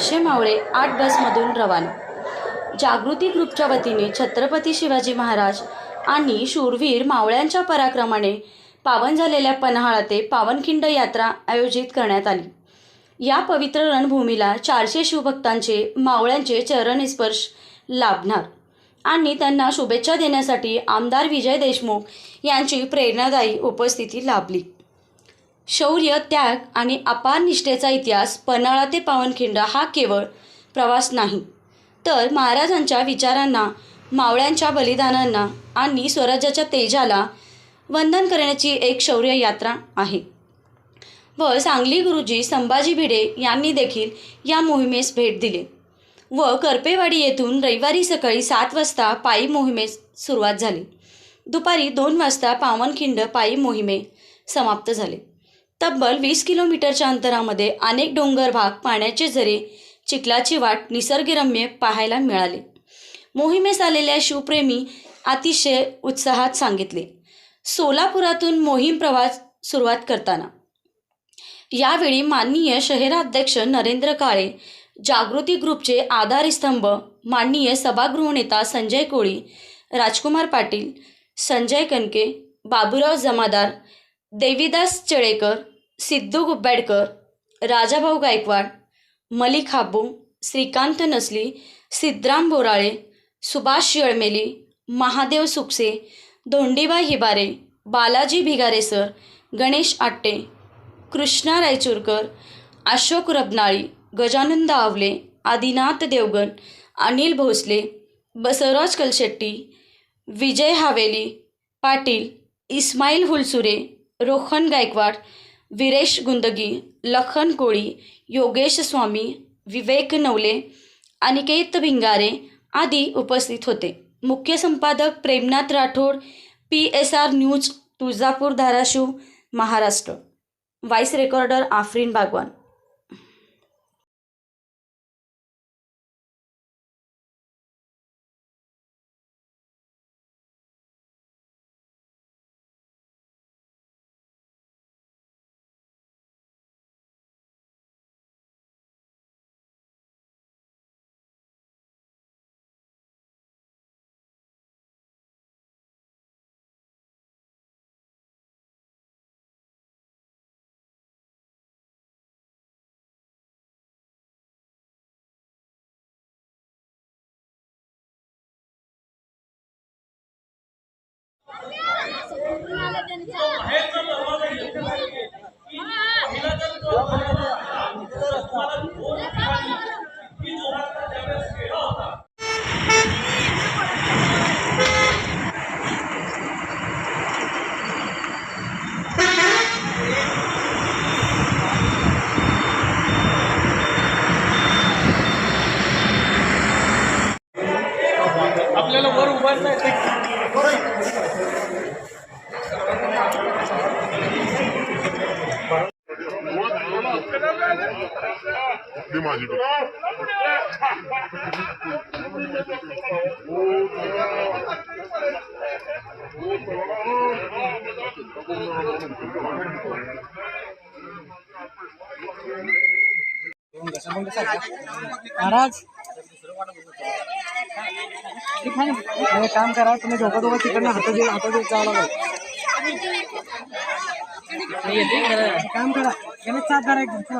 400 मावळे 8 बसमधून रवाना। जागृती ग्रुपच्या वतीने छत्रपती शिवाजी महाराज आणि शूरवीर मावळ्यांच्या पराक्रमाने पावन झालेल्या पन्हाळा ते पावनखिंड यात्रा आयोजित करण्यात आली। या पवित्र रणभूमीला 400 शिवभक्तांचे मावळ्यांचे चरणस्पर्श लाभणार आणि त्यांना शुभेच्छा देण्यासाठी आमदार विजय देशमुख यांची प्रेरणादायी उपस्थिती लाभली। शौर्य, त्याग आणि अपार निष्ठेचा इतिहास पन्हाळा ते पावनखिंड हा केवळ प्रवास नाही, तर महाराजांच्या विचारांना, मावळ्यांच्या बलिदानांना आणि स्वराज्याच्या तेजाला वंदन करण्याची एक शौर्य यात्रा आहे। व सांगली गुरुजी संभाजी भिडे यांनी देखील या मोहिमेस भेट दिली व करपेवाडी येथून रविवारी सकाळी 7 वाजता पायी मोहिमेस सुरुवात झाली। दुपारी 2 वाजता पावनखिंड पायी मोहिमे समाप्त झाले। तब्बल 20 किलोमीटरच्या अंतरामध्ये अनेक डोंगर भाग, पाण्याचे झरे, चिखलाची वाट, निसर्गरम्य पाहायला मिळाले। मोहिमेस आलेल्या शिवप्रेमी अतिशय उत्साहात सांगितले। सोलापुरातून मोहीम प्रवास सुरुवात करताना यावेळी माननीय शहराध्यक्ष नरेंद्र काळे, जागृती ग्रुपचे आधारस्तंभ माननीय सभागृह नेता संजय कोळी, राजकुमार पाटील, संजय कनके, बाबूराव जमादार, देवीदास चेळेकर, सिद्धू गुब्बाडकर, राजाभाऊ गायकवाड, मलिक हाबू, श्रीकांत नसली, सिद्धराम बोराळे, सुभाष यळमेली, महादेव सुकसे, धोंडीबा हिबारे, बालाजी भिगारे सर, गणेश आट्टे, कृष्णा रायचूरकर, अशोक रबनाळी, गजानंद आवले, आदिनाथ देवगण, अनिल भोसले, बसवराज कलशेट्टी, विजय हावेली पाटील, इस्माईल हुलसुरे, रोहन गायकवाड, वीरेश गुंदगी, लखन कोळी, योगेश स्वामी, विवेक नवले, अनिकेत भिंगारे आदी उपस्थित होते। मुख्य संपादक Premnath Rathod, PSR news, Tuljapur, Dharashiv, Maharashtra. Voice recorder Afreen Bagwan. आपल्याला वर उभारता येते। माझी महाराज एक काम करा, तुम्ही दोघं तिकडनं हात देत जावं लागेल। काम करा, साथ धरा एकदम।